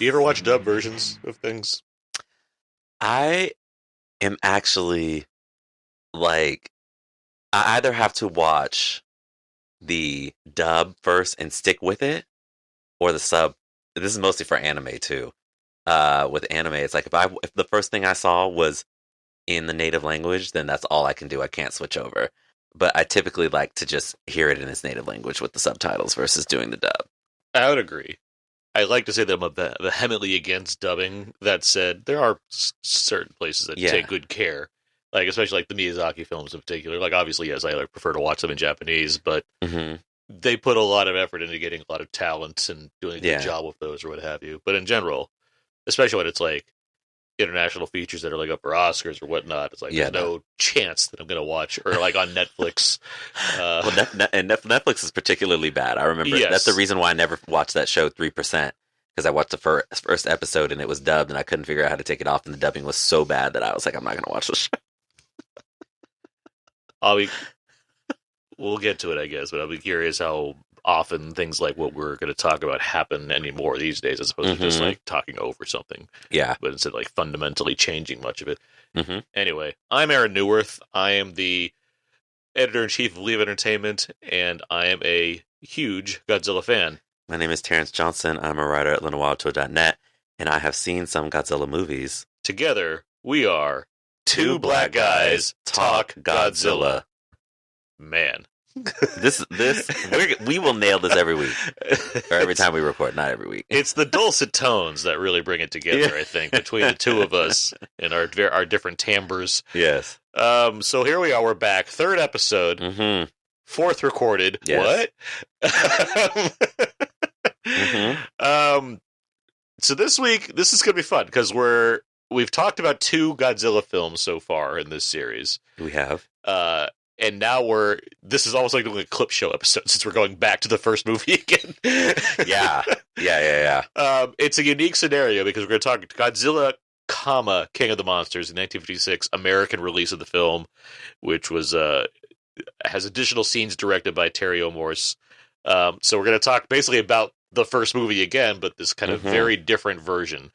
Do you ever watch dub versions of things? I am actually like, I either have to watch the dub first and stick with it, or the sub. This is mostly for anime too. With anime, it's like if the first thing I saw was in the native language, then that's all I can do. I can't switch over. But I typically like to just hear it in its native language with the subtitles versus doing the dub. I would agree. I like to say that I'm vehemently against dubbing. That said, there are certain places that take good care, like especially like the Miyazaki films in particular. Like obviously, yes, I prefer to watch them in Japanese, but they put a lot of effort into getting a lot of talent and doing a good job with those or what have you. But in general, especially when it's like international features that are like up for Oscars or whatnot, it's like there's no chance that I'm going to watch, or like on Netflix. Well, Netflix is particularly bad. I remember that's the reason why I never watched that show 3%, because I watched the first episode and it was dubbed and I couldn't figure out how to take it off, and the dubbing was so bad that I was like, I'm not going to watch this show. We'll get to it, I guess, but I'll be curious how often things like what we're going to talk about happen anymore these days, as opposed to just like talking over something. Yeah. But instead of like fundamentally changing much of it. Anyway, I'm Aaron Newworth. I am the editor-in-chief of Leave Entertainment, and I am a huge Godzilla fan. My name is Terrence Johnson. I'm a writer at LeNoirAuto.net, and I have seen some Godzilla movies. Together, we are Two Black Guys Talk Godzilla. Man. We will nail this every week, or every time we record, not every week. It's the dulcet tones that really bring it together, I think, between the two of us and our different timbres. Yes. So here we are. We're back. Third episode. Fourth recorded. Yes. What? So this week, this is going to be fun because we've talked about two Godzilla films so far in this series. We have. And now this is almost like doing a clip show episode since we're going back to the first movie again. Yeah. It's a unique scenario because we're going to talk Godzilla, King of the Monsters, the 1956 American release of the film, which was has additional scenes directed by Terry Morse. So we're going to talk basically about the first movie again, but this kind of very different version.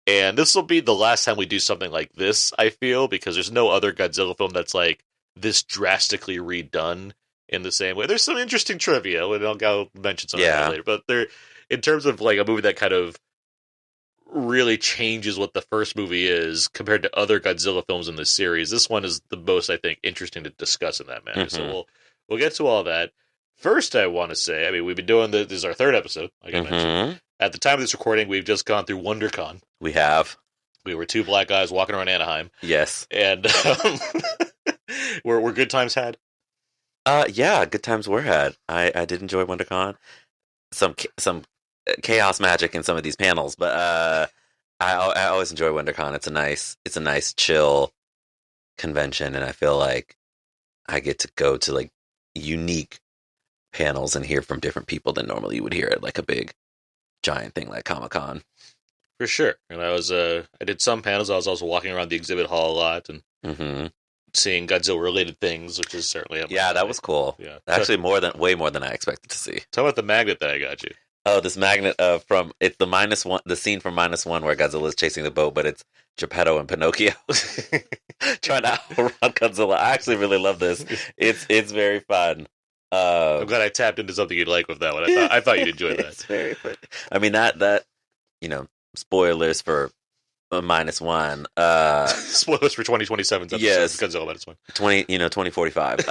And this will be the last time we do something like this, I feel, because there's no other Godzilla film that's like this drastically redone in the same way. There's some interesting trivia, and I'll mention some of that later. But in terms of like a movie that kind of really changes what the first movie is compared to other Godzilla films in this series, this one is the most, I think, interesting to discuss in that manner. So we'll get to all that. First, I want to say, I mean, we've been doing this is our third episode, like I mentioned. At the time of this recording, we've just gone through WonderCon. We have. We were two black guys walking around Anaheim. Yes. And were good times had? Yeah, good times were had. I did enjoy WonderCon. Some chaos magic in some of these panels, but I always enjoy WonderCon. It's a nice chill convention, and I feel like I get to go to like unique panels and hear from different people than normally you would hear at like a big giant thing like Comic-Con. For sure. And I did some panels. I was also walking around the exhibit hall a lot and seeing Godzilla related things, which is certainly that was cool. Yeah, actually way more than I expected to see. Tell about the magnet that I got you. Oh, this magnet it's the -1, the scene from -1 where Godzilla is chasing the boat, but it's Geppetto and Pinocchio trying to outrun Godzilla. I actually really love this. It's very fun. I'm glad I tapped into something you'd like with that one. I thought you'd enjoy that. It's very funny. I mean that spoilers for -1. Spoilers for 2027's episode. Yes, Godzilla -1. 2045.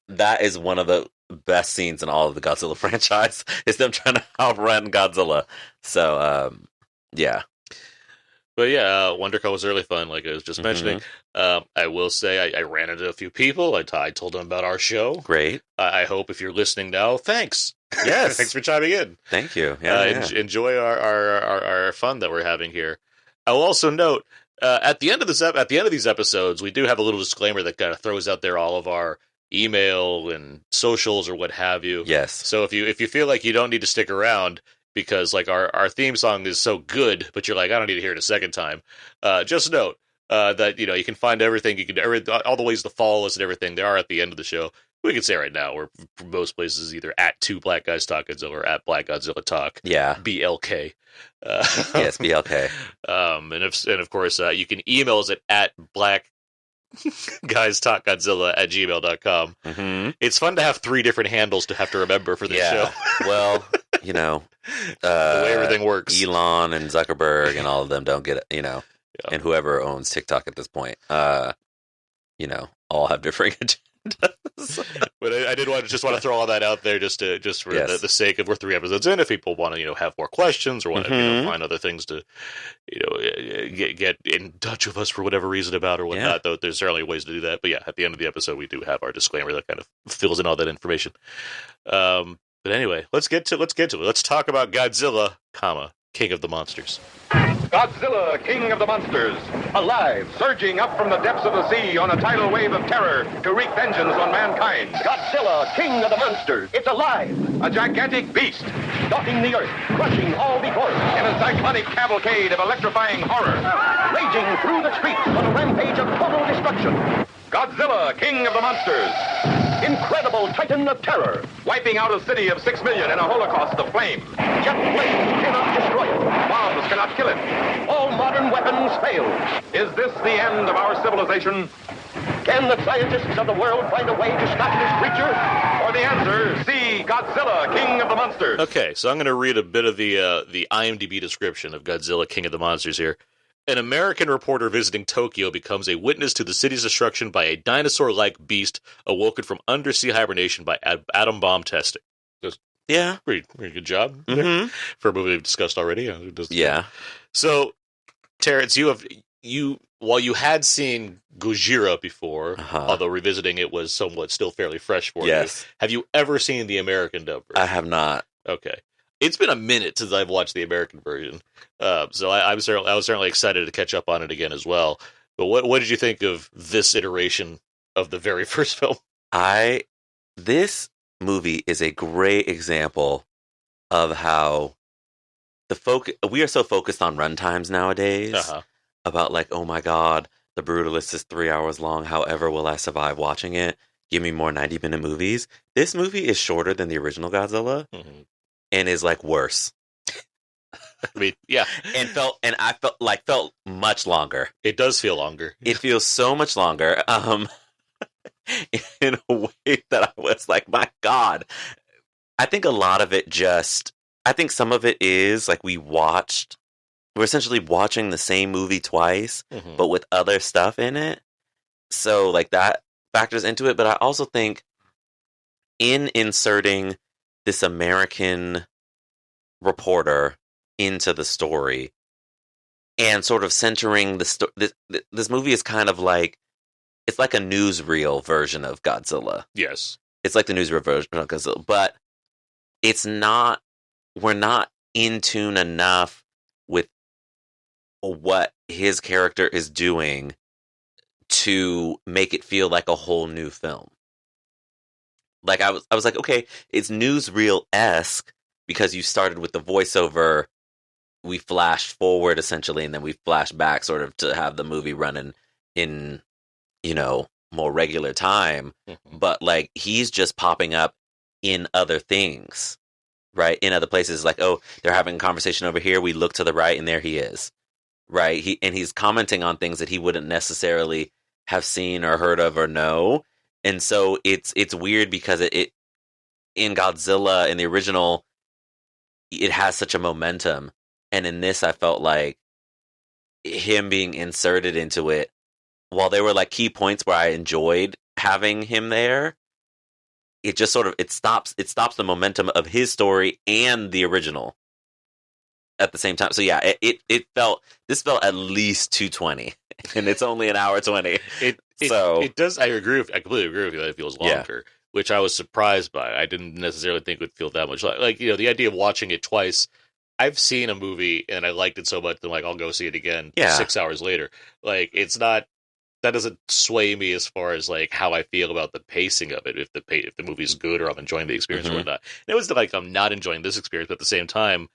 That is one of the best scenes in all of the Godzilla franchise. Is them trying to outrun Godzilla. So yeah. But yeah, WonderCon was really fun, like I was just mentioning. I will say I ran into a few people. I told them about our show. Great. I hope if you're listening now, thanks. Yes. Thanks for chiming in. Thank you. Enjoy our fun that we're having here. I'll also note at the end of these episodes, we do have a little disclaimer that kind of throws out there all of our email and socials or what have you. Yes. So if you feel like you don't need to stick around because like our theme song is so good, but you're like, I don't need to hear it a second time. Just note that you can find everything all the ways to follow us and everything. They are at the end of the show. we can say right now, we're for most places either at 2 Black Guys Talk Godzilla or at Black Godzilla Talk. Yeah. BLK. Yes, BLK. And of course, you can email us at blackguystalkgodzilla@gmail.com. Mm-hmm. It's fun to have 3 different handles to have to remember for this show. Well, the way everything works. Elon and Zuckerberg and all of them don't get it, and whoever owns TikTok at this point, all have different agendas. But I did want to throw all that out there just for the sake of we're 3 episodes in. If people want to have more questions or want to find other things to get in touch with us for whatever reason about or whatnot, though there's certainly ways to do that. But yeah, at the end of the episode we do have our disclaimer that kind of fills in all that information. But anyway, let's get to it. Let's talk about Godzilla, King of the Monsters. Godzilla, King of the Monsters, alive, surging up from the depths of the sea on a tidal wave of terror to wreak vengeance on mankind. Godzilla, King of the Monsters, it's alive. A gigantic beast, stalking the earth, crushing all before it. In a cyclonic cavalcade of electrifying horror, raging through the streets on a rampage of total destruction. Godzilla, King of the Monsters. Incredible titan of terror, wiping out a city of 6 million in a holocaust of flame. Jet planes cannot destroy it. Bombs cannot kill it. All modern weapons fail. Is this the end of our civilization? Can the scientists of the world find a way to stop this creature? Or the answer, see Godzilla, King of the Monsters. Okay, so I'm going to read a bit of the IMDb description of Godzilla, King of the Monsters here. An American reporter visiting Tokyo becomes a witness to the city's destruction by a dinosaur-like beast awoken from undersea hibernation by atom bomb testing. Yeah. Pretty good job for a movie we've discussed already. Yeah. So, Terrence, while you had seen Gojira before, although revisiting it was somewhat still fairly fresh for you, have you ever seen the American dub version? I have not. Okay. It's been a minute since I've watched the American version, so I was certainly excited to catch up on it again as well. But what did you think of this iteration of the very first film? This movie is a great example of how we are so focused on runtimes nowadays about like, oh my god, The Brutalist is 3 hours long. However, will I survive watching it? Give me more 90-minute movies. This movie is shorter than the original Godzilla. And is like worse. I mean, yeah, and I felt much longer. It does feel longer. It feels so much longer. In a way that I was like, my God. I think a lot of it I think some of it is like we're essentially watching the same movie twice, but with other stuff in it. So like that factors into it. But I also think in inserting this American reporter into the story and sort of centering the story. This movie is kind of like, it's like a newsreel version of Godzilla. Yes. It's like the newsreel version of Godzilla, but we're not in tune enough with what his character is doing to make it feel like a whole new film. Like I was like, okay, it's newsreel-esque because you started with the voiceover. We flashed forward essentially, and then we flashed back sort of to have the movie running in, more regular time. But like he's just popping up in other things, right? In other places, like, oh, they're having a conversation over here. We look to the right, and there he is, right? He's commenting on things that he wouldn't necessarily have seen or heard of or know. And so it's weird because it in Godzilla, in the original, it has such a momentum. And in this, I felt like him being inserted into it, while there were like key points where I enjoyed having him there, it just sort of, it stops the momentum of his story and the original at the same time. So yeah, this felt at least 220 and it's only an hour 20. It does. I completely agree with you that it feels longer, which I was surprised by. I didn't necessarily think it would feel that much like the idea of watching it twice. I've seen a movie and I liked it so much that I'll go see it again 6 hours later. Like it's not, that doesn't sway me as far as like how I feel about the pacing of it. If the movie's good or I'm enjoying the experience or not. And it was like I'm not enjoying this experience, but at the same time,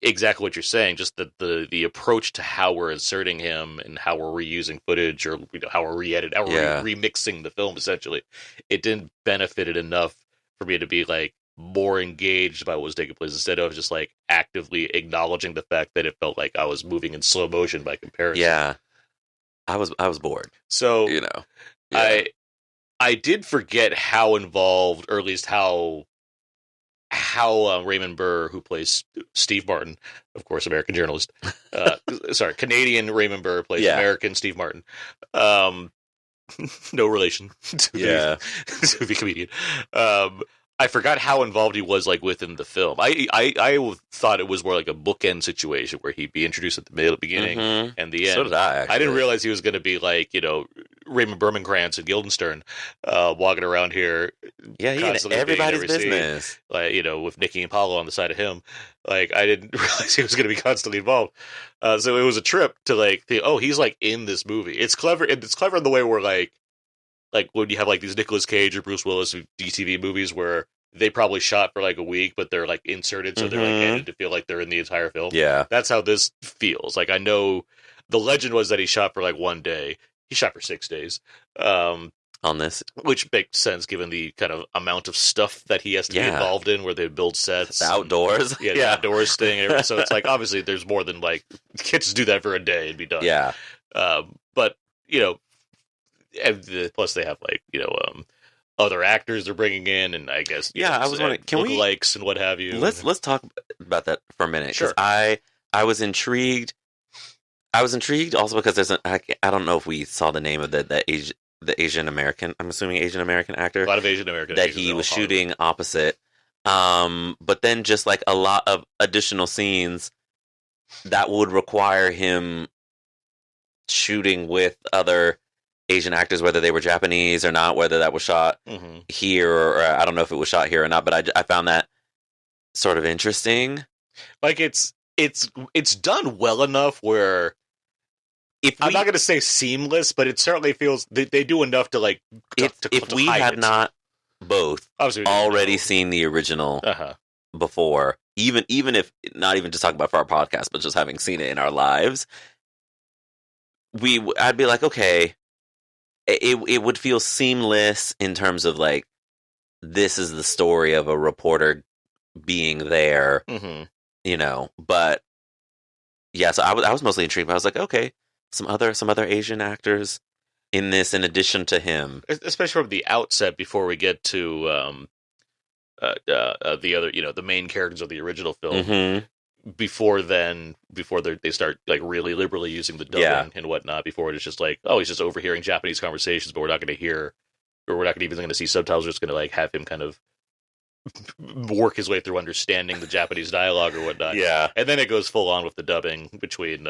exactly what you're saying. Just the approach to how we're inserting him and how we're reusing footage, or how we're re-editing, how we're remixing the film. Essentially, it didn't benefit it enough for me to be like more engaged by what was taking place. Instead of just like actively acknowledging the fact that it felt like I was moving in slow motion by comparison. Yeah, I was bored. So yeah. I did forget how involved, or at least how Raymond Burr, who plays Steve Martin, of course, American journalist, Canadian Raymond Burr plays American Steve Martin. No relation to the comedian. I forgot how involved he was like within the film. I thought it was more like a bookend situation where he'd be introduced at the beginning and the end. So did I. Actually. I didn't realize he was going to be like Raymond Bermankrantz and Guildenstern walking around here. Yeah, he had everybody's business. Like with Nikki and Paulo on the side of him. Like I didn't realize he was going to be constantly involved. So it was a trip to like think, oh, he's like in this movie. It's clever. It's clever in the way where like when you have like these Nicolas Cage or Bruce Willis DTV movies where they probably shot for like a week, but they're like inserted, so they're like edited to feel like they're in the entire film. Yeah, that's how this feels. Like I know the legend was that he shot for like one day. He shot for 6 days. On this, which makes sense given the kind of amount of stuff that he has to be involved in, where they build sets, the outdoors, the outdoors thing. So it's like obviously there's more than like you can't just do that for a day and be done. Yeah, but plus they have like other actors they're bringing in, and I guess I was wondering, can we likes and what have you. Let's talk about that for a minute. Sure. I was intrigued. I was intrigued also because there's I don't know if we saw the name of the Asian American. I'm assuming Asian American actor. A lot of Asian American that he was shooting opposite. But then just like a lot of additional scenes that would require him shooting with other Asian actors, whether they were Japanese or not, whether that was shot here or I don't know if it was shot here or not. But I found that sort of interesting. Like it's done well enough where I'm not going to say seamless, but it certainly feels they do enough to like. If we had not both already seen the original before, even if not even just talking about for our podcast, but just having seen it in our lives, I'd be like, okay, it would feel seamless in terms of like this is the story of a reporter being there. But yeah, so I was mostly intrigued. But I was like, okay, some other Asian actors in this, in addition to him, especially from the outset before we get to the other, the main characters of the original film. Before they start like really liberally using the dubbing and whatnot. Before it's just like, oh, he's just overhearing Japanese conversations, but we're not going to hear, or we're not even going to see subtitles. We're just going to like have him kind of work his way through understanding the Japanese dialogue or whatnot. Yeah. And then it goes full on with the dubbing between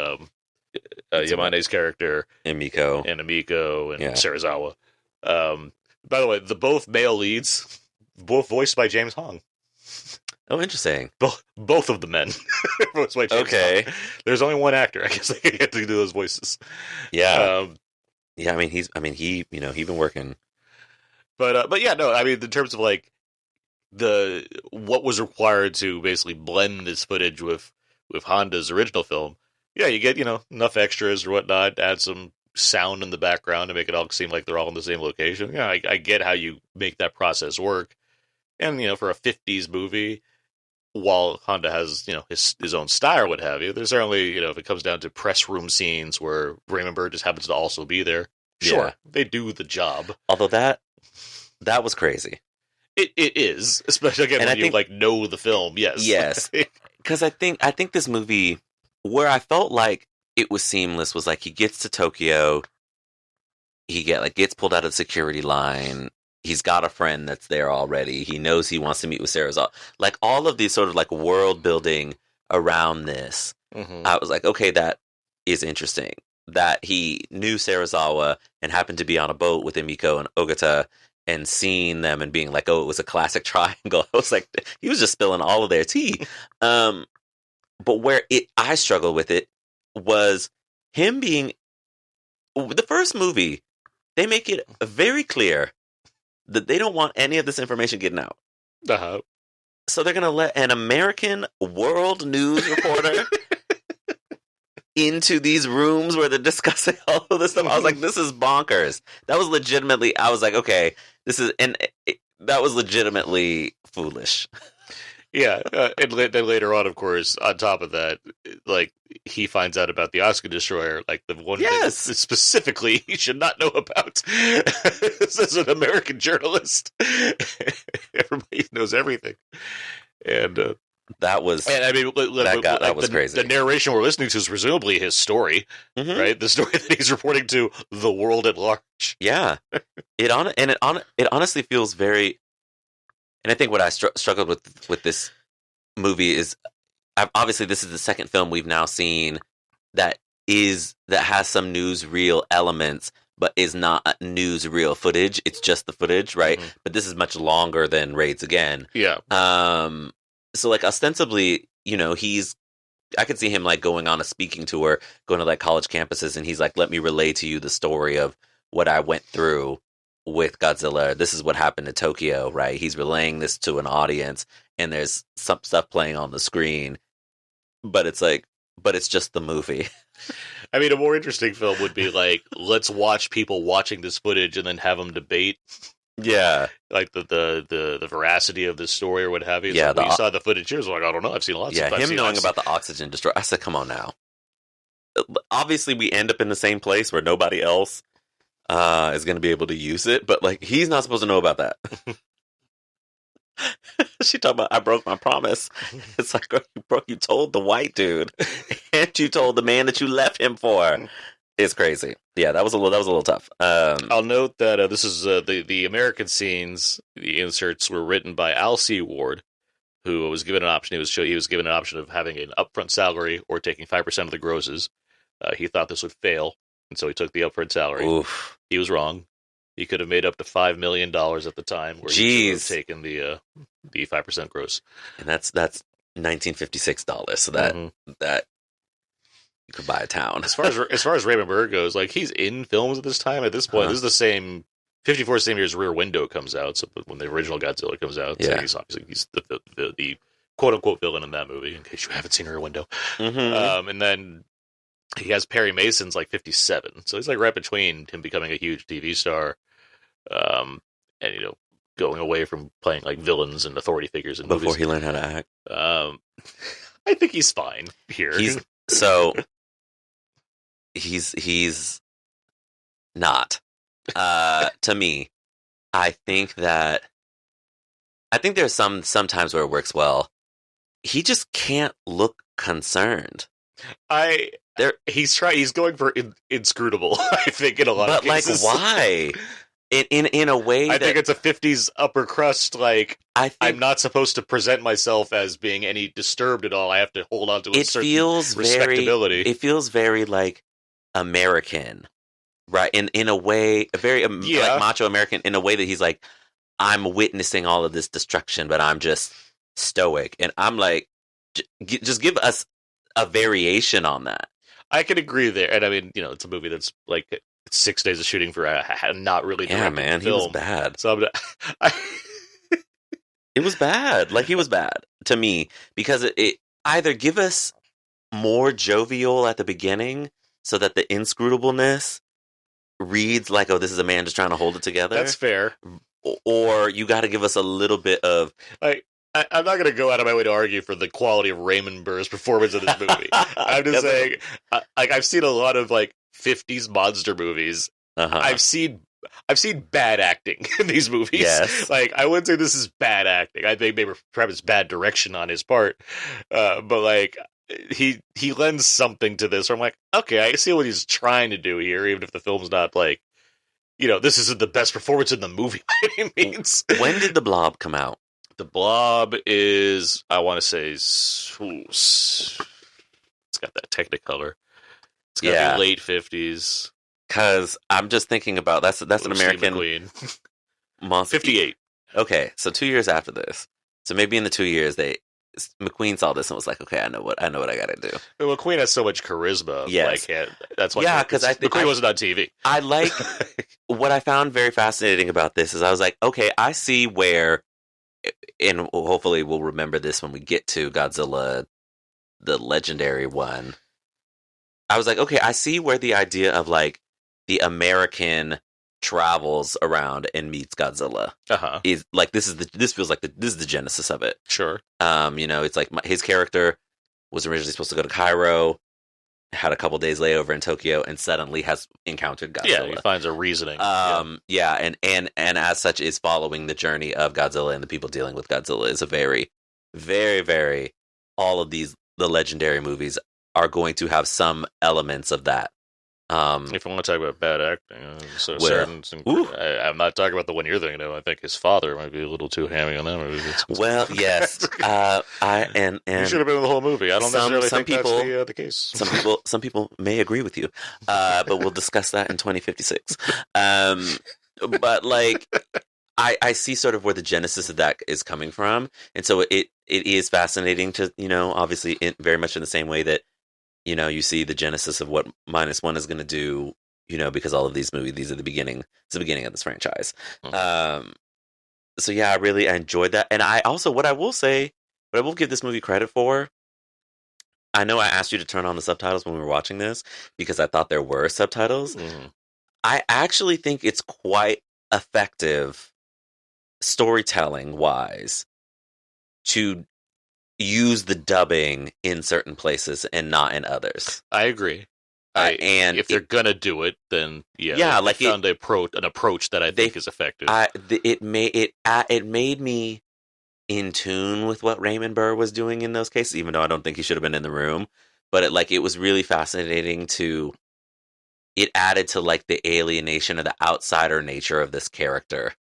Yamane's character and Miko and Serizawa. By the way, both male leads, both voiced by James Hong. Oh, interesting. Both of the men voiced by James Hong. There's only one actor. I guess they get to do those voices. Yeah. I mean, he's been working. But yeah, no, I mean, in terms of like what was required to basically blend this footage with Honda's original film, you get enough extras or whatnot, add some sound in the background to make it all seem like they're all in the same location. I get how you make that process work, and for a 50s movie, while Honda has his own style or what have you, there's certainly if it comes down to press room scenes where Raymond Burr just happens to also be there, sure, they do the job. Although that was crazy. It is, especially again when you know the film. Yes. Because I think this movie, where I felt like it was seamless, was like he gets to Tokyo, he gets pulled out of the security line. He's got a friend that's there already. He knows he wants to meet with Serizawa. Like all of these sort of like world building around this, I was like, okay, that is interesting. That he knew Serizawa and happened to be on a boat with Emiko and Ogata, and seeing them and being like, oh, it was a classic triangle. I was like, he was just spilling all of their tea. But where I struggled with it was him being the first movie. They make it very clear that they don't want any of this information getting out. So they're gonna let an American world news reporter into these rooms where they're discussing all of this stuff. I was like, this is bonkers. That was legitimately. I was like, okay, this is, that was legitimately foolish. Yeah, and then later on, of course, on top of that, like, he finds out about the Oscar Destroyer, like the one thing specifically he should not know about. This is an American journalist. Everybody knows everything, and that was. And I mean, that was crazy. The narration we're listening to is presumably his story, right? The story that he's reporting to the world at large. Yeah, it honestly feels very. And I think what I struggled with this movie is, obviously this is the second film we've now seen that has some newsreel elements, but is not newsreel footage. It's just the footage, right? But this is much longer than Raids Again. Yeah. So like ostensibly, I could see him like going on a speaking tour, going to like college campuses, and he's like, "Let me relay to you the story of what I went through with Godzilla. This is what happened in Tokyo," right? He's relaying this to an audience, and there's some stuff playing on the screen, but it's just the movie. I mean, a more interesting film would be like, let's watch people watching this footage and then have them debate. Yeah, like the veracity of this story or what have you. Yeah, you saw the footage here. Like, I don't know. I've seen lots. Yeah, him knowing about the oxygen destroyer. I said, come on now. Obviously, we end up in the same place where nobody else is going to be able to use it, but like he's not supposed to know about that. She talked about, I broke my promise. It's like, you told the white dude, and you told the man that you left him for. It's crazy. Yeah, that was a little tough. I'll note that this is the American scenes. The inserts were written by Al C. Ward, who was given an option. He was given an option of having an upfront salary or taking 5% of the grosses. He thought this would fail, and so he took the upfront salary. Oof. He was wrong. He could have made up to $5 million at the time, where he could have taken the 5% gross, and that's $1956. So that you could buy a town. As far as Raymond Burr goes, like he's in films at this time. At this point, this is the same 54 same year as Rear Window comes out. So when the original Godzilla comes out, so he's the quote unquote villain in that movie. In case you haven't seen Rear Window, and then he has Perry Mason's like 57, so he's like right between him becoming a huge TV star, and going away from playing like villains and authority figures in movies. Before he learned how to act. I think he's fine here. He's not. To me, I think there's some times where it works well. He just can't look concerned. He's going for inscrutable, I think, in a lot of cases. But like, why? In a way, I think it's a 50s upper crust. Like, I'm not supposed to present myself as being any disturbed at all. I have to hold on to a certain respectability. It feels very like American, right? In a way, a very like macho American. In a way that he's like, I'm witnessing all of this destruction, but I'm just stoic, and I'm like, just give us a variation on that. I can agree there, and I mean, it's a movie that's like 6 days of shooting for not really. Yeah, man, film. He was bad. So it was bad. Like, he was bad to me because it either give us more jovial at the beginning so that the inscrutableness reads like, oh, this is a man just trying to hold it together. That's fair. Or you got to give us a little bit of I'm not going to go out of my way to argue for the quality of Raymond Burr's performance in this movie. I'm just saying, I've seen a lot of like 50s monster movies. I've seen bad acting in these movies. Yes. Like, I wouldn't say this is bad acting. I think maybe perhaps it's bad direction on his part. But like, he lends something to this where I'm like, okay, I see what he's trying to do here, even if the film's not like, this isn't the best performance in the movie by any means. When did The Blob come out? The Blob is, I want to say, it's got that Technicolor. It's got the late 50s. Because I'm just thinking about, that's an American McQueen. monster. 58. Okay, so 2 years after this. So maybe in the 2 years, McQueen saw this and was like, okay, I know what I got to do. Well, McQueen has so much charisma. Yes. Like, that's why. Yeah, because McQueen wasn't on TV. I like, what I found very fascinating about this is I was like, okay, I see where and hopefully we'll remember this when we get to Godzilla, the legendary one. I was like, okay, I see where the idea of like the American travels around and meets Godzilla is like this feels like this is the genesis of it. Sure. It's like his character was originally supposed to go to Cairo, had a couple days layover in Tokyo, and suddenly has encountered Godzilla. Yeah, he finds a reasoning. And as such is following the journey of Godzilla and the people dealing with Godzilla is a very, very, very all of the legendary movies are going to have some elements of that. If you want to talk about bad acting, I'm not talking about the one you're thinking of. I think his father might be a little too hammy on that movie. Well, yes, you should have been in the whole movie. I don't necessarily think people, that's the case. Some people may agree with you, but we'll discuss that in 2056. But like, I see sort of where the genesis of that is coming from, and so it is fascinating to obviously very much in the same way that. You see the genesis of what -1 is going to do, because all of these movies, these are the beginning. It's the beginning of this franchise. So yeah, I enjoyed that. And I also, what I will give this movie credit for, I know I asked you to turn on the subtitles when we were watching this because I thought there were subtitles. I actually think it's quite effective storytelling wise to use the dubbing in certain places and not in others. I agree. And if they're gonna do it, then like found an approach that I think is effective. It made me in tune with what Raymond Burr was doing in those cases, even though I don't think he should have been in the room. But it was really fascinating to. It added to like the alienation or the outsider nature of this character.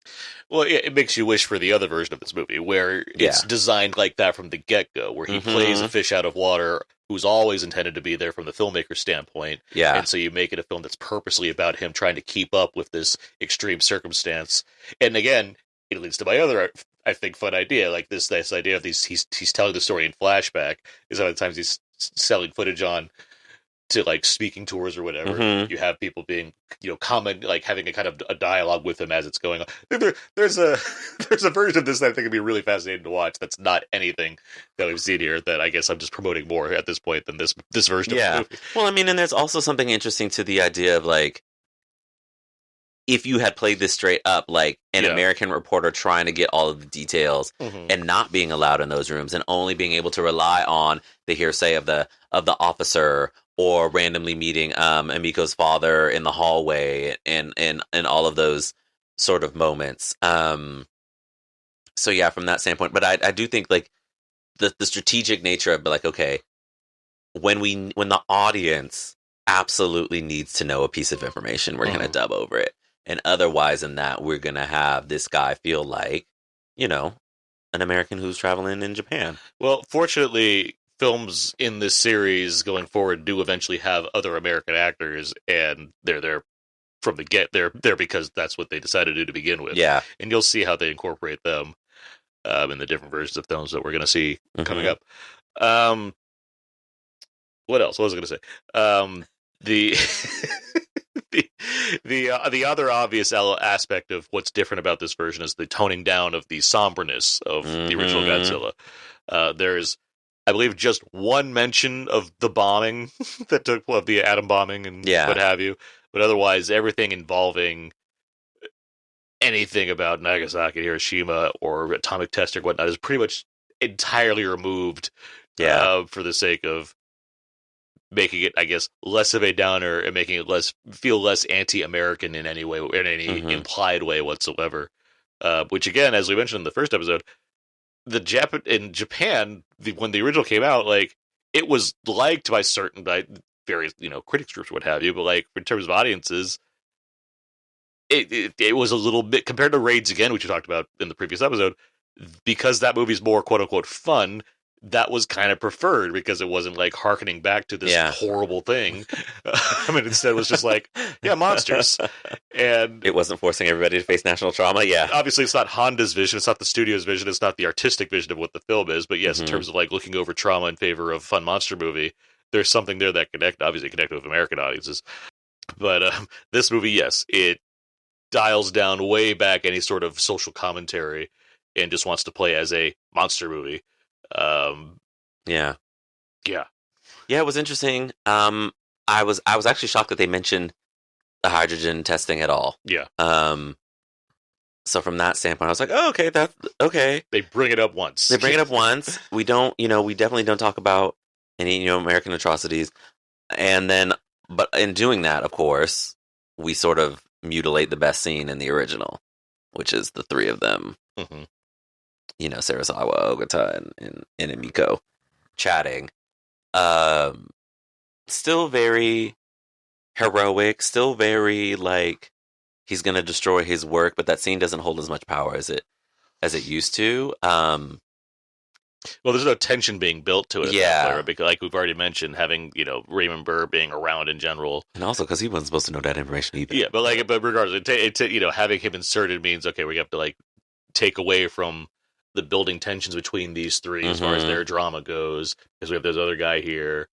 Well, it makes you wish for the other version of this movie where it's designed like that from the get-go, where he plays a fish out of water who's always intended to be there from the filmmaker's standpoint. Yeah. And so you make it a film that's purposely about him trying to keep up with this extreme circumstance. And again, it leads to my other, I think, fun idea, like this idea of he's telling the story in flashback is how many times he's selling footage on to like speaking tours or whatever. You have people being, comment, like having a kind of a dialogue with him as it's going on. There's a version of this that I think would be really fascinating to watch. That's not anything that we've seen here. That I guess I'm just promoting more at this point than this version of the movie. Well, I mean, and there's also something interesting to the idea of like, if you had played this straight up, like an American reporter trying to get all of the details and not being allowed in those rooms and only being able to rely on the hearsay of the officer or randomly meeting Amiko's father in the hallway and all of those sort of moments. So yeah, from that standpoint, but I do think like the strategic nature of like, okay, when the audience absolutely needs to know a piece of information, we're going to dub over it. And otherwise in that, we're going to have this guy feel like, an American who's traveling in Japan. Well, fortunately, films in this series going forward do eventually have other American actors, and they're there from the get. They're there because that's what they decided to do to begin with. Yeah. And you'll see how they incorporate them in the different versions of films that we're going to see coming up. What else? What was I going to say? The other obvious aspect of what's different about this version is the toning down of the somberness of the original Godzilla. There's, I believe, just one mention of the bombing that took place, of the atom bombing and what have you, but otherwise everything involving anything about Nagasaki, Hiroshima, or atomic testing or whatnot is pretty much entirely removed for the sake of making it, I guess, less of a downer and making it feel less anti-American in any way, in any implied way whatsoever. Which, again, as we mentioned in the first episode, in Japan, when the original came out, like, it was liked by various, critics groups, what have you, but like in terms of audiences, it was a little bit, compared to Raids Again, which we talked about in the previous episode, because that movie's more quote unquote fun. That was kind of preferred because it wasn't like hearkening back to this horrible thing. I mean, instead it was just like, monsters. And it wasn't forcing everybody to face national trauma. Yeah. Obviously it's not Honda's vision. It's not the studio's vision. It's not the artistic vision of what the film is. But yes, in terms of like looking over trauma in favor of fun monster movie, there's something there that obviously connect with American audiences. But this movie, yes, it dials down way back any sort of social commentary and just wants to play as a monster movie. Yeah. Yeah. Yeah, it was interesting. I was actually shocked that they mentioned the hydrogen testing at all. Yeah. So from that standpoint, I was like, oh, okay, that's okay. They bring it up once. They bring it up once. We don't, we definitely don't talk about any, American atrocities. And then, but in doing that, of course, we sort of mutilate the best scene in the original, which is the three of them. Mm-hmm. Sarasawa, Ogata, and Emiko chatting. Still very heroic, still very like he's gonna destroy his work, but that scene doesn't hold as much power as it used to. Well, there's no tension being built to it. Yeah, because like we've already mentioned, having Raymond Burr being around in general, and also because he wasn't supposed to know that information either. Yeah, but regardless, having him inserted means okay, we have to like take away from the building tensions between these three as far as their drama goes, because we have this other guy here.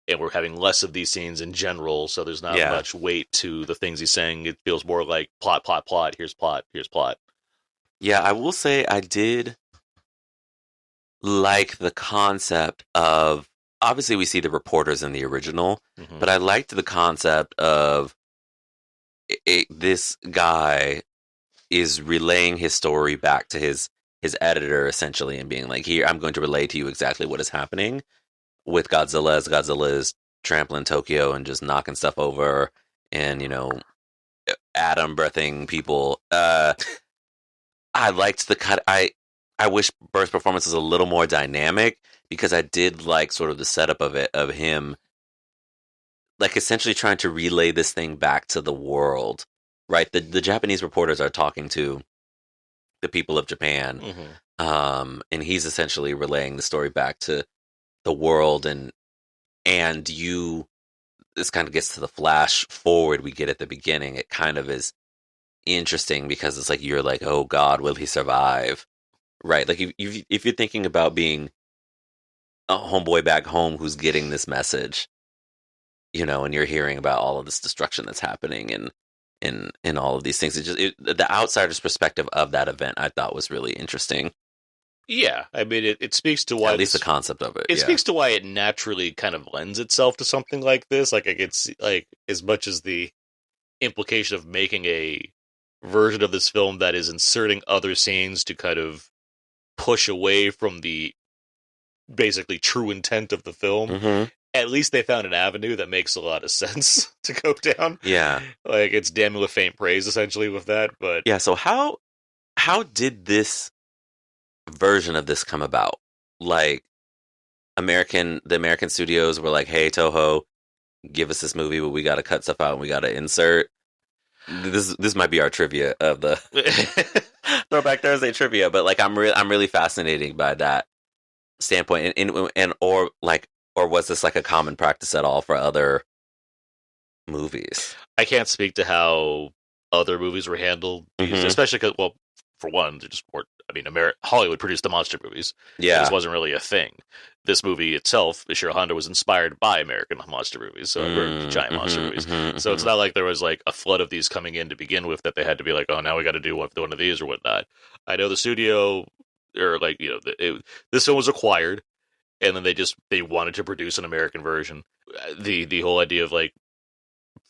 And we're having less of these scenes in general, so there's not much weight to the things he's saying. It feels more like plot, here's plot, here's plot. Yeah, I will say I did like the concept of, obviously we see the reporters in the original, but I liked the concept of this guy is relaying his story back to his editor, essentially, and being like, here, I'm going to relay to you exactly what is happening with Godzilla, as Godzilla is trampling Tokyo and just knocking stuff over and, atom breathing people. I liked the cut. I wish Burr's performance was a little more dynamic, because I did like sort of the setup of it, of him like essentially trying to relay this thing back to the world, right? The Japanese reporters are talking to the people of Japan, and he's essentially relaying the story back to the world, and this kind of gets to the flash forward we get at the beginning. It kind of is interesting because it's like you're like, oh God, will he survive? Right? Like if you're thinking about being a homeboy back home who's getting this message, and you're hearing about all of this destruction that's happening and all of these things, the outsider's perspective of that event I thought was really interesting. Yeah, I mean, it speaks to why... At least the concept of it. It speaks to why it naturally kind of lends itself to something like this. Like, it's like, as much as the implication of making a version of this film that is inserting other scenes to kind of push away from the basically true intent of the film, at least they found an avenue that makes a lot of sense to go down. Yeah. Like, it's damning with faint praise, essentially, with that, but... Yeah, so how did this version of this come about? Like, the American studios were like, hey, Toho, give us this movie, but we got to cut stuff out and we got to insert. This might be our trivia of the Throwback Thursday trivia, but like I'm really fascinated by that standpoint, and or was this like a common practice at all for other movies? I can't speak to how other movies were handled, especially because, well, for one, they're just more. I mean, Hollywood produced the monster movies. Yeah, this wasn't really a thing. This movie itself, Ishirō Honda, was inspired by American monster movies, so giant monster movies. So it's not like there was like a flood of these coming in to begin with that they had to be like, oh, now we got to do one of these or whatnot. I know the studio, or like this film was acquired, and then they wanted to produce an American version. The whole idea of like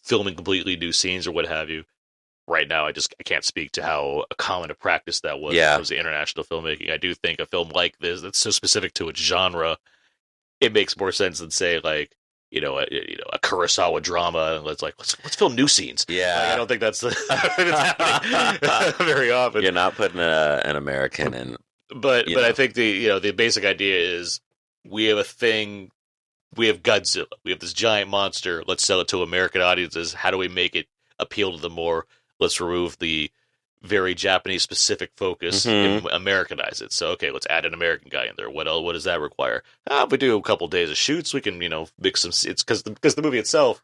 filming completely new scenes or what have you. Right now, I can't speak to how common a practice that was in terms of international filmmaking. I do think a film like this that's so specific to its genre, it makes more sense than say like a Kurosawa drama. And let's film new scenes. Yeah, like, I don't think that's happening very often. You're not putting an American in, but I think the basic idea is we have a thing. We have Godzilla. We have this giant monster. Let's sell it to American audiences. How do we make it appeal to them more? Let's remove the very Japanese-specific focus and Americanize it. So, okay, let's add an American guy in there. What does that require? If we do a couple days of shoots, we can, mix some... It's because the movie itself,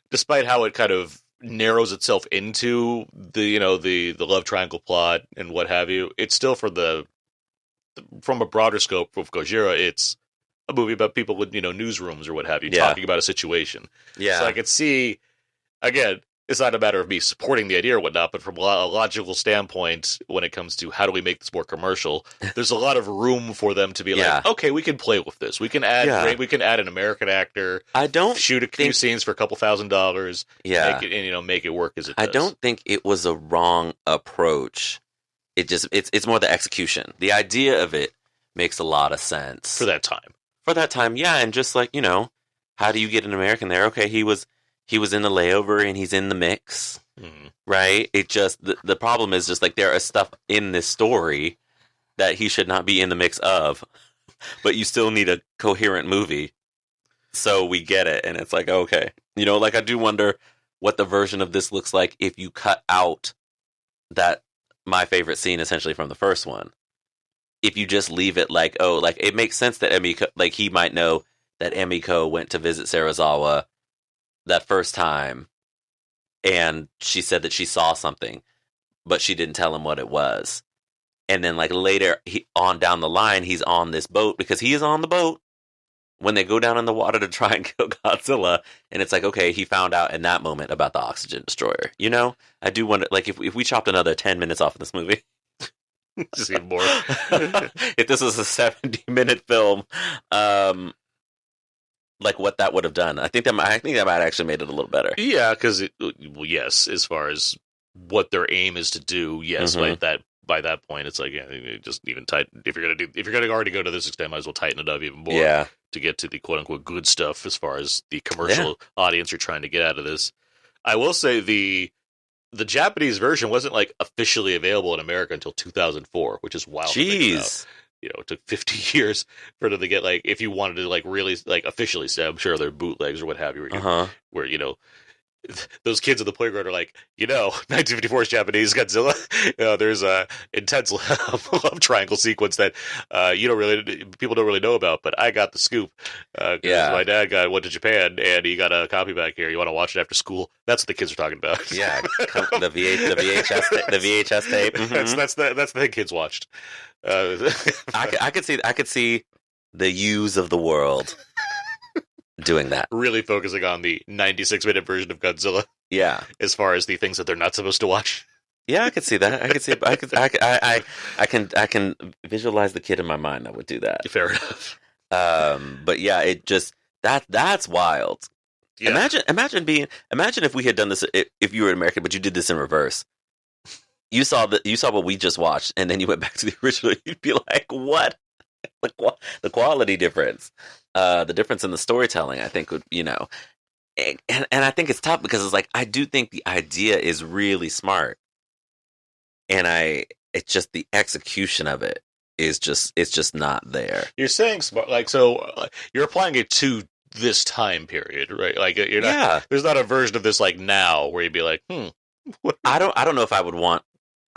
despite how it kind of narrows itself into the love triangle plot and what have you, it's still from a broader scope of Gojira, it's a movie about people with, newsrooms or what have you, talking about a situation. Yeah. So I could see, again... it's not a matter of me supporting the idea or whatnot, but from a logical standpoint, when it comes to how do we make this more commercial, there's a lot of room for them to be like, okay, we can play with this. We can add we can add an American actor. I don't shoot a few scenes for a couple $1,000. Yeah, make it, make it work as it does. I don't think it was a wrong approach. It's more the execution. The idea of it makes a lot of sense for that time. For that time, yeah, and just like how do you get an American there? Okay, he was in the layover and he's in the mix, right? It just the problem is just like there is stuff in this story that he should not be in the mix of, but you still need a coherent movie, so we get it, and it's like okay, like I do wonder what the version of this looks like if you cut out that my favorite scene essentially from the first one. If you just leave it like it makes sense that Emiko, like he might know that Emiko went to visit Serizawa that first time, and she said that she saw something, but she didn't tell him what it was. And then, like later, on down the line, he's on this boat because he is on the boat when they go down in the water to try and kill Godzilla. And it's like, okay, he found out in that moment about the oxygen destroyer. I do wonder, like, if we chopped another 10 minutes off of this movie, just even more. If this was a 70-minute film, like what that would have done. I think that might actually made it a little better. Yeah, because yes, as far as what their aim is to do, yes, by that point, it's like just even tighten. If you're gonna already go to this extent, might as well tighten it up even more. To get to the quote unquote good stuff as far as the commercial audience you're trying to get out of this. I will say the Japanese version wasn't like officially available in America until 2004, which is wild. Jeez. It took 50 years for them to get, like, if you wanted to, like, really, like, officially say, I'm sure they're bootlegs or what have you, where those kids in the playground are like, 1954 is Japanese Godzilla. There's a intense love triangle sequence that people don't really know about, but I got the scoop. My dad went to Japan and he got a copy back here. You want to watch it after school? That's what the kids are talking about. Yeah, the VHS tape. Mm-hmm. That's the thing kids watched. I could see the yous of the world doing that. Really focusing on the 96-minute version of Godzilla. Yeah. As far as the things that they're not supposed to watch. Yeah, I could see that. I can visualize the kid in my mind that would do that. Fair enough. But yeah, it just that's wild. Yeah. Imagine if we had done this if you were an American, but you did this in reverse. You saw what we just watched, and then you went back to the original. You'd be like, "What? The quality difference, the difference in the storytelling." I think would and I think it's tough because it's like I do think the idea is really smart, and it's just the execution of it is just not there. You're saying smart, like so you're applying it to this time period, right? Like you're not. Yeah. There's not a version of this like now where you'd be like, I don't know if I would want.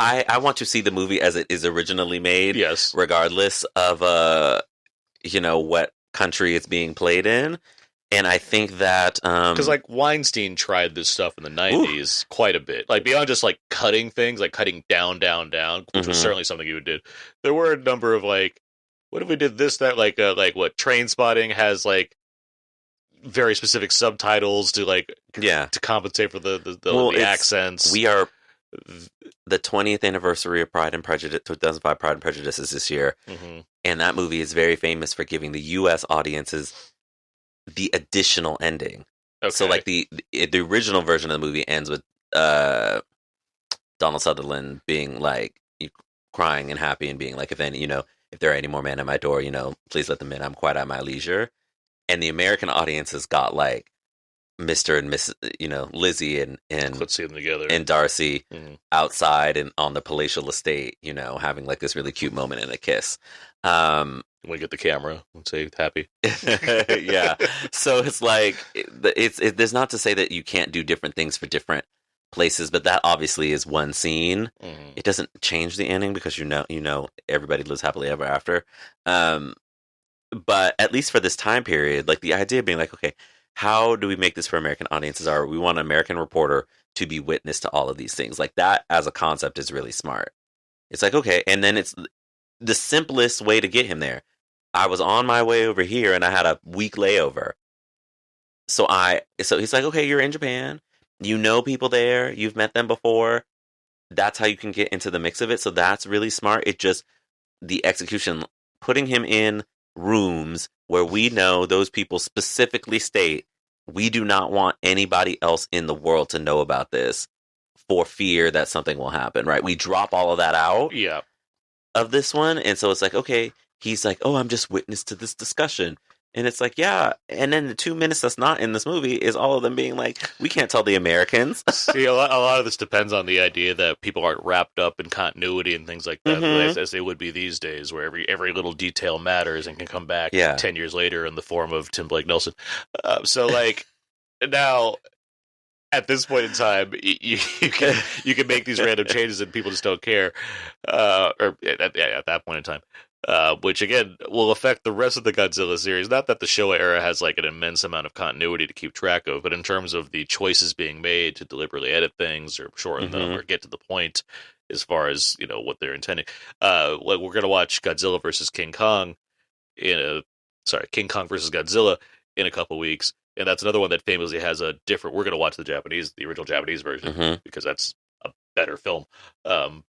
I want to see the movie as it is originally made. Yes. Regardless of what country it's being played in. And I think that because like Weinstein tried this stuff in the 90s quite a bit. Like beyond just like cutting things, like cutting down, which was certainly something you did. There were a number of like, what if we did this, that, like what Train Spotting has like very specific subtitles to like to compensate for the accents. We are the 20th anniversary of Pride and Prejudice, 2005 Pride and Prejudice is this year, and that movie is very famous for giving the U.S. audiences the additional ending. Okay. So like the original version of the movie ends with Donald Sutherland being like crying and happy and being like, if there are any more men at my door, please let them in. I'm quite at my leisure. And the American audiences got like Mr. and Miss, Lizzie and let's see them together and Darcy outside and on the palatial estate, having like this really cute moment and a kiss. We get the camera and say happy. Yeah. So it's like there's not to say that you can't do different things for different places, but that obviously is one scene. It doesn't change the ending because everybody lives happily ever after. But at least for this time period, like the idea of being like, okay, how do we make this for American audiences? We want an American reporter to be witness to all of these things. Like that as a concept is really smart. It's like, okay, and then it's the simplest way to get him there. I was on my way over here and I had a week layover. So he's like, okay, you're in Japan. you know people there, you've met them before. That's how you can get into the mix of it. So that's really smart. It just, the execution, putting him in rooms where we know those people specifically state, we do not want anybody else in the world to know about this for fear that something will happen, right? We drop all of that out Yeah. of this one. And so it's like, okay, he's like, oh, I'm just witness to this discussion. And it's like, yeah. And then the 2 minutes that's not in this movie is all of them being like, we can't tell the Americans. See, a lot of this depends on the idea that people aren't wrapped up in continuity and things like that, as they would be these days, where every little detail matters and can come back 10 years later in the form of Tim Blake Nelson. So, like, now, at this point in time, you can make these random changes and people just don't care. Or at that point in time. Which again will affect the rest of the Godzilla series. Not that the Showa era has like an immense amount of continuity to keep track of, but in terms of the choices being made to deliberately edit things or shorten them or get to the point as far as, you know, what they're intending. Like we're gonna watch Godzilla versus King Kong King Kong versus Godzilla in a couple weeks, and that's another one that famously has a different. We're gonna watch the original Japanese version because that's a better film.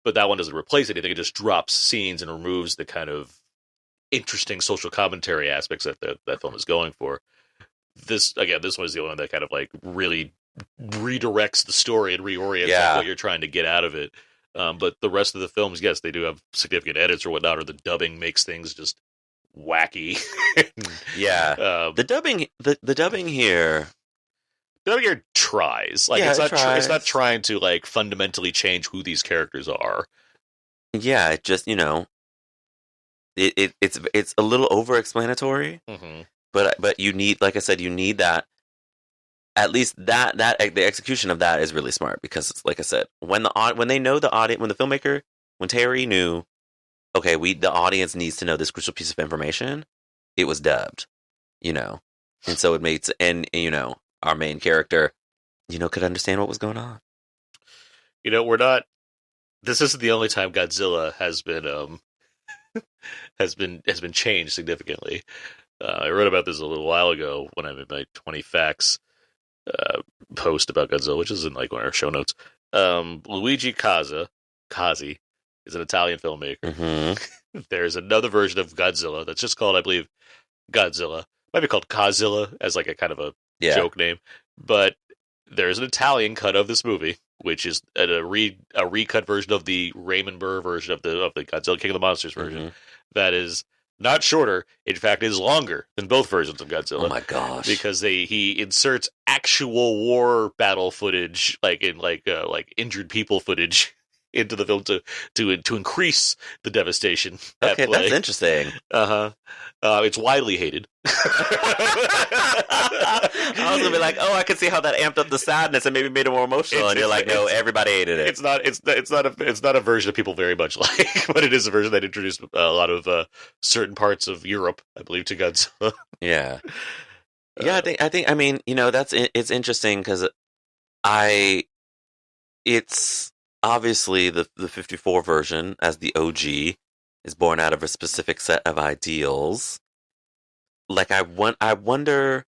But that one doesn't replace anything. It just drops scenes and removes the kind of interesting social commentary aspects that that film is going for. This one is the only one that kind of like really redirects the story and reorients what you're trying to get out of it. But the rest of the films, yes, they do have significant edits or whatnot, or the dubbing makes things just wacky. The dubbing here. Dubbing here tries. Like it's not trying to like fundamentally change who these characters are. Yeah, it just, you know, it's a little over-explanatory. But you need, like I said, you need that. At least that the execution of that is really smart because, like I said, when they know the audience, when Terry knew, okay, the audience needs to know this crucial piece of information, it was dubbed, you know, and so it makes you know. Our main character, you know, could understand what was going on. You know, this isn't the only time Godzilla has been changed significantly. I wrote about this a little while ago when I made my 20 facts post about Godzilla, which is in like one of our show notes. Luigi Cozzi is an Italian filmmaker. There's another version of Godzilla that's just called, I believe, Godzilla. Might be called Godzilla as like a kind of a joke name, but there's an Italian cut of this movie, which is a recut version of the Raymond Burr version of the Godzilla King of the Monsters version. That is not shorter, in fact, is longer than both versions of Godzilla. Oh my gosh! Because he inserts actual war battle footage, like injured people footage, into the film to increase the devastation. Okay, that's interesting. It's widely hated. I was gonna be like, oh, I could see how that amped up the sadness and maybe made it more emotional. And you're like, no, everybody hated it. It's not a version that people very much like, but it is a version that introduced a lot of certain parts of Europe, I believe, to Godzilla. Yeah. I mean, you know, it's interesting because it's obviously the 54 version as the OG is born out of a specific set of ideals. Like I wonder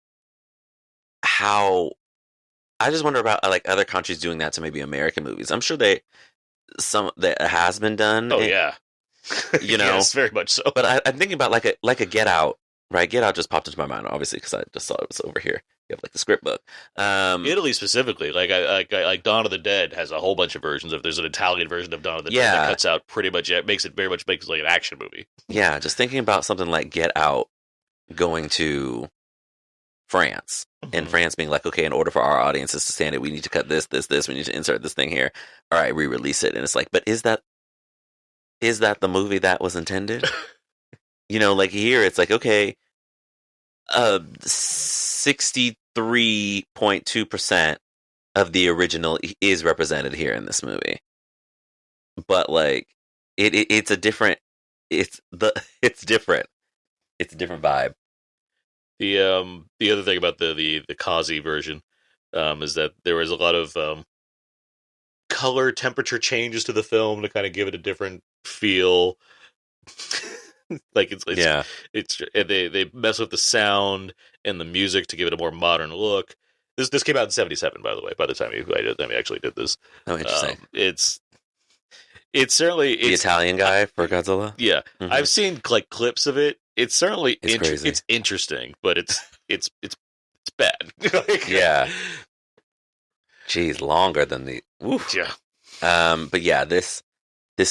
how. I just wonder about like other countries doing that to maybe American movies. I'm sure that has been done. Oh yeah, you know, yes, very much so. But I'm thinking about like a Get Out. Right, Get Out just popped into my mind, obviously, because I just saw it was over here. You have like the script book. Italy specifically, like Dawn of the Dead has a whole bunch of versions. If there's an Italian version of Dawn of the Dead that cuts out pretty much, it makes it like an action movie. Yeah, just thinking about something like Get Out going to France and France being like, okay, in order for our audiences to stand it, we need to cut this. We need to insert this thing here. All right, re-release it, and it's like, but is that the movie that was intended? You know, like here, it's like, okay, 63.2% of the original is represented here in this movie, but like, it's different. It's different. It's a different vibe. The other thing about the Kazi version is that there was a lot of color temperature changes to the film to kind of give it a different feel. Like it's they mess with the sound and the music to give it a more modern look. This came out in 77, by the way. By the time he actually did this, Oh, interesting. It's certainly The Italian guy for Godzilla. Yeah, I've seen like clips of it. It's certainly crazy. It's interesting, but it's bad. Yeah. Jeez, longer than the. Oof. Yeah. But yeah, this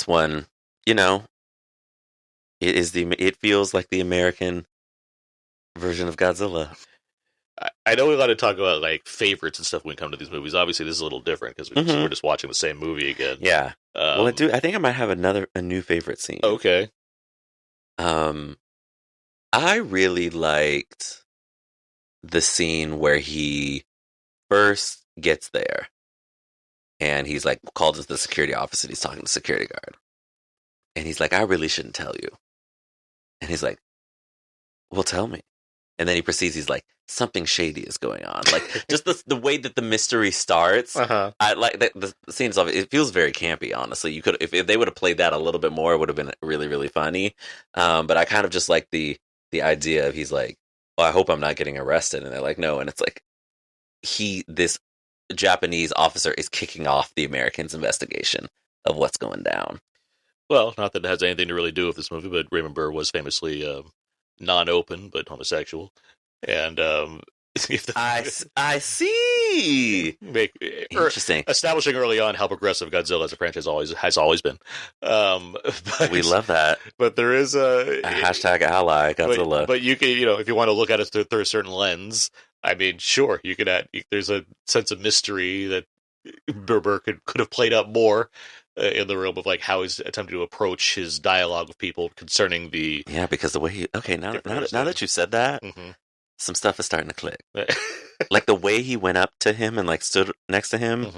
one, it feels like the American version of Godzilla. I know we got to talk about like favorites and stuff when we come to these movies. Obviously, this is a little different because we're just watching the same movie again. Yeah. Well, I think I might have a new favorite scene. Okay. I really liked the scene where he first gets there, and he's like called into the security office, and he's talking to the security guard, and he's like, "I really shouldn't tell you," and he's like, "Well, tell me." And then he proceeds. He's like, something shady is going on. Like just the way that the mystery starts. Uh-huh. I like the scenes of it. It feels very campy. Honestly, you could if they would have played that a little bit more, it would have been really really funny. But I kind of just like the idea of he's like, "Oh, I hope I'm not getting arrested," and they're like, "No," and it's like this Japanese officer is kicking off the Americans' investigation of what's going down. Well, not that it has anything to really do with this movie, but Raymond Burr was famously non-open but homosexual, and I see. Interesting. Establishing early on how progressive Godzilla as a franchise has always been. But, we love that. But there is a hashtag ally Godzilla. But you can, if you want to look at it through a certain lens, I mean, sure, you could add. There's a sense of mystery that Burr could have played up more. In the realm of like how he's attempting to approach his dialogue with people concerning the because the way now that you said that, some stuff is starting to click. Like the way he went up to him and like stood next to him.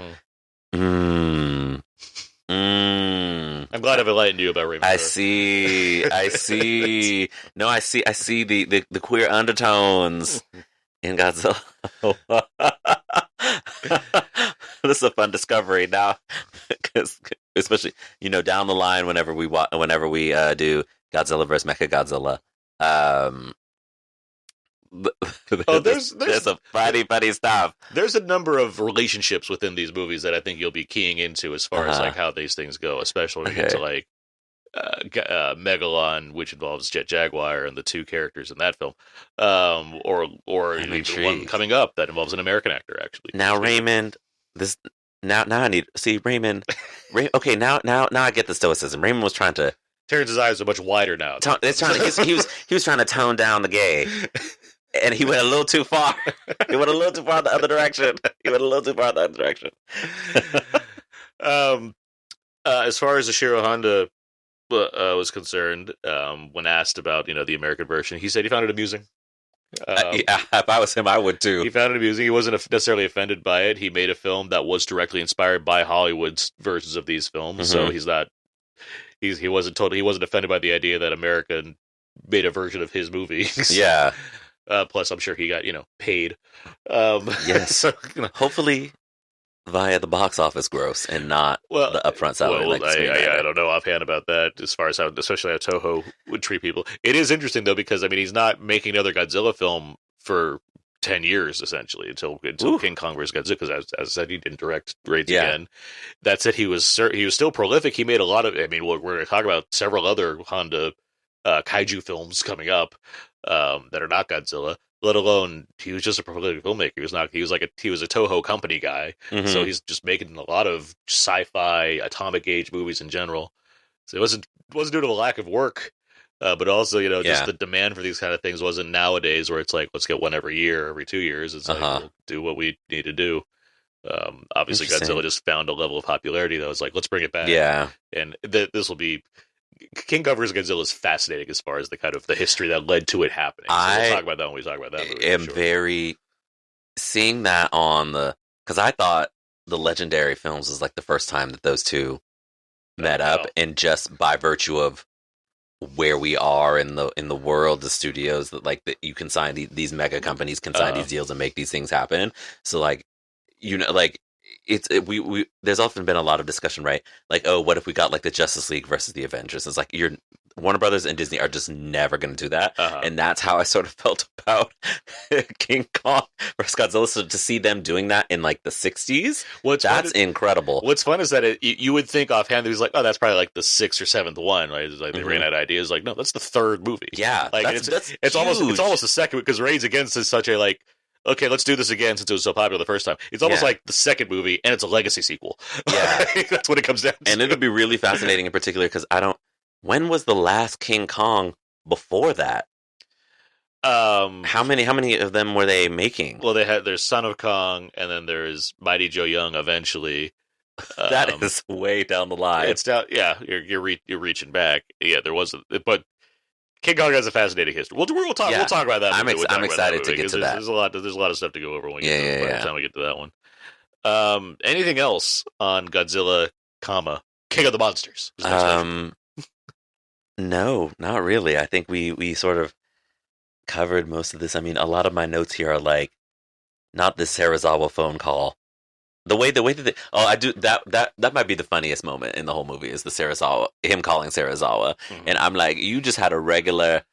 I'm glad I've enlightened you about Raymond Burr. I see. No, I see the queer undertones in Godzilla. This is a fun discovery now, because especially down the line whenever we do Godzilla vs Mechagodzilla. There's some funny stuff. There's a number of relationships within these movies that I think you'll be keying into as far as like how these things go, especially when you get to like Megalon, which involves Jet Jaguar and the two characters in that film, or the one coming up that involves an American actor actually. Now Raymond, now I need see Raymond. Okay, now I get the stoicism. Raymond was trying to. Terrence's eyes are much wider now. He was trying to tone down the gay, and he went a little too far. He went a little too far the other direction. As far as Ishirō Honda was concerned, when asked about the American version, he said he found it amusing. If I was him, I would too. He found it amusing. He wasn't necessarily offended by it. He made a film that was directly inspired by Hollywood's versions of these films, so he's not. He wasn't offended by the idea that America made a version of his movies. Yeah. Plus, I'm sure he got paid. Yes. So, hopefully via the box office gross and not the upfront salary. I don't know offhand about that as far as especially how Toho would treat people. It is interesting though, because he's not making another Godzilla film for 10 years essentially until King Kong vs. Godzilla, because as I said, he didn't direct Raids again. That said, he was still prolific. He made a lot of. We're going to talk about several other Honda kaiju films coming up that are not Godzilla. Let alone, he was just a prolific filmmaker. He was a Toho company guy. So he's just making a lot of sci-fi, atomic age movies in general. So it wasn't due to a lack of work, but also just the demand for these kind of things wasn't nowadays where it's like let's get one every year, every 2 years. It's like we'll do what we need to do. Obviously, Godzilla just found a level of popularity that was like let's bring it back. Yeah, and this will be. King Kong vs. Godzilla is fascinating as far as the kind of the history that led to it happening. So we'll talk about that when we talk about that movie. I am very seeing that because I thought the Legendary films was like the first time that those two met up, and just by virtue of where we are in the world, the studios that you can sign these mega companies can sign these deals and make these things happen. So there's often been a lot of discussion, right? Like, oh, what if we got like the Justice League versus the Avengers? It's like Warner Brothers and Disney are just never going to do that. Uh-huh. And that's how I sort of felt about King Kong vs. Godzilla. So to see them doing that in like the 60s, that's incredible. What's fun is that you would think offhand that he's like, oh, that's probably like the 6th or 7th one, right? It's like they ran out of ideas. Like, no, that's the 3rd movie. Yeah, like it's almost the second, because Raids Against is such a like, okay, let's do this again since it was so popular the first time. It's almost like the 2nd movie, and it's a legacy sequel. Yeah. That's what it comes down to. And it'll be really fascinating in particular because when was the last King Kong before that? How many of them were they making? Well, there's Son of Kong, and then there's Mighty Joe Young eventually. That is way down the line. It's down, yeah, you're reaching back. Yeah, there was, but King Kong has a fascinating history. We'll talk about that. I'm excited to get to that. There's a lot of stuff to go over when we get by the time we get to that one. Anything else on Godzilla, King of the Monsters? No, not really. I think we sort of covered most of this. I mean, a lot of my notes here are like, not this Serizawa phone call. The way that I do that might be the funniest moment in the whole movie is the Serizawa, him calling Serizawa, and I'm like, you just had a regular,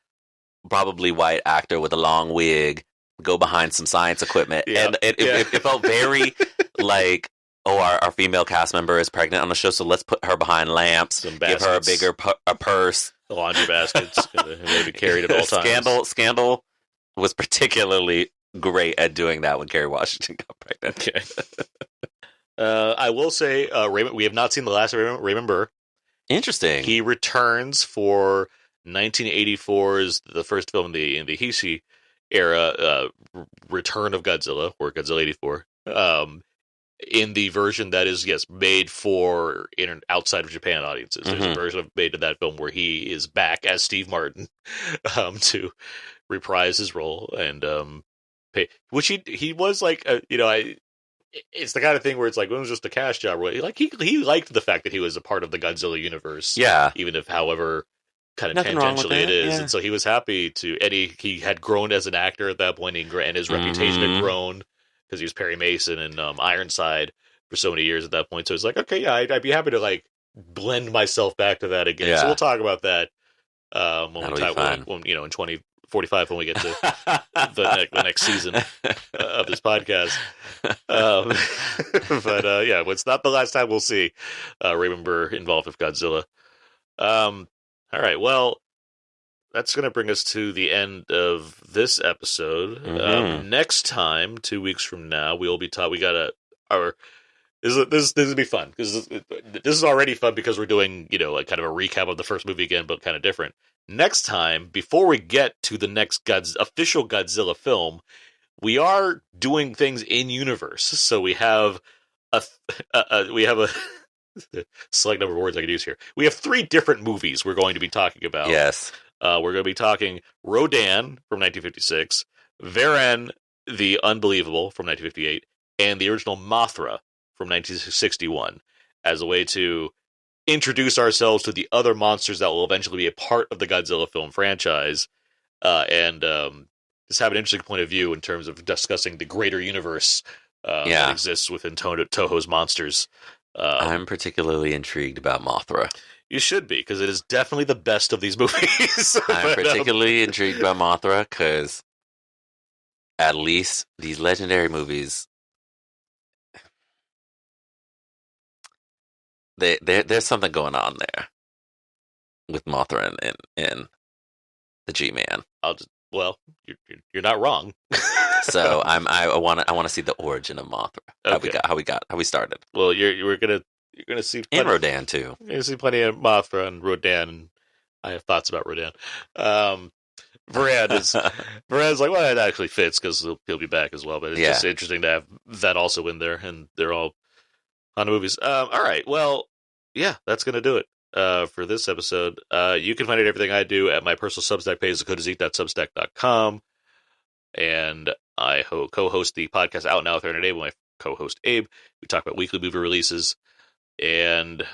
probably white actor with a long wig go behind some science equipment, and it felt very like, oh, our female cast member is pregnant on the show, so let's put her behind lamps, give her a bigger purse, the laundry baskets, they be carried at all times. Scandal was particularly great at doing that when Kerry Washington got pregnant. Okay. I will say, Raymond, we have not seen the last of Raymond Burr. Interesting. He returns for 1984's the first film in the Heisei era, Return of Godzilla, or Godzilla 84. In the version that is made for outside of Japan audiences. There's a version made of that film where he is back as Steve Martin to reprise his role and which he was like, it's the kind of thing where it's like, it was just a cash job. Like he liked the fact that he was a part of the Godzilla universe. Yeah. Even if, however, kind of tangentially it is. Yeah. And so he was happy to, and he had grown as an actor at that point, and his reputation had grown because he was Perry Mason and Ironside for so many years at that point. So it's like, okay, yeah, I'd be happy to like blend myself back to that again. Yeah. So we'll talk about that when in 2045 when we get to the next season of this podcast. But it's not the last time we'll see Raymond Burr involved with Godzilla. All right, well, that's going to bring us to the end of this episode. Next time, 2 weeks from now, we'll be taught. This will be fun because this is already fun because we're doing like kind of a recap of the first movie again, but kind of different. Next time, before we get to the next official Godzilla film, we are doing things in universe. So we have a select number of words I could use here. We have 3 different movies we're going to be talking about. Yes. We're going to be talking Rodan from 1956, Varen the Unbelievable from 1958, and the original Mothra from 1961 as a way to introduce ourselves to the other monsters that will eventually be a part of the Godzilla film franchise, and just have an interesting point of view in terms of discussing the greater universe that exists within Toho's monsters. I'm particularly intrigued about Mothra. You should be, because it is definitely the best of these movies. I'm particularly intrigued by Mothra because at least these legendary movies, there's something going on there with Mothra and the G-Man. You're not wrong. So I want to see the origin of Mothra. Okay. How we started. Well, you're gonna see and Rodan too. You're gonna see plenty of Mothra and Rodan, and I have thoughts about Rodan. Varan's like, well, it actually fits because he'll be back as well. But it's just interesting to have that also in there, and they're all on the movies. All right, well, yeah, that's gonna do it for this episode. You can find everything I do at my personal Substack page, thecodeiszeek.substack.com, and I co-host the podcast Out Now with Aaron and Abe with my co-host Abe. We talk about weekly movie releases and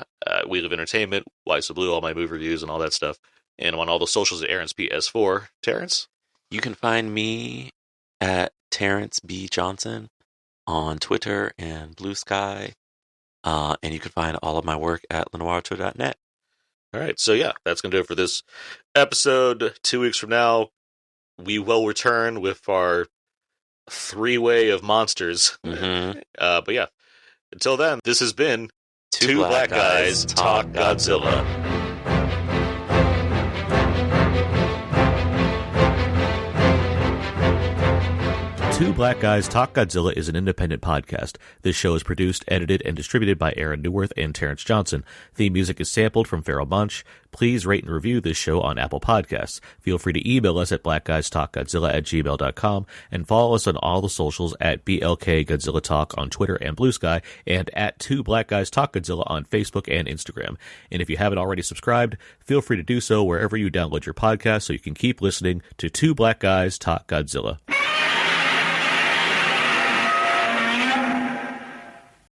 We Live Entertainment, Why So Blue, all my movie reviews and all that stuff. And I'm on all the socials at Aaron's PS4. Terrence? You can find me at Terrence B. Johnson on Twitter and Blue Sky. And you can find all of my work at lenoirtour.net. All right. So, yeah, that's going to do it for this episode. 2 weeks from now, we will return with our 3-way of monsters. Mm-hmm. But, yeah, until then, this has been Two Black Guys Talk Godzilla. Two Black Guys Talk Godzilla is an independent podcast. This show is produced, edited, and distributed by Aaron Newworth and Terrence Johnson. Theme music is sampled from Feral Bunch. Please rate and review this show on Apple Podcasts. Feel free to email us at blackguystalkgodzilla@gmail.com and follow us on all the socials at BLK Godzilla Talk on Twitter and Blue Sky and at Two Black Guys Talk Godzilla on Facebook and Instagram. And if you haven't already subscribed, feel free to do so wherever you download your podcast so you can keep listening to Two Black Guys Talk Godzilla.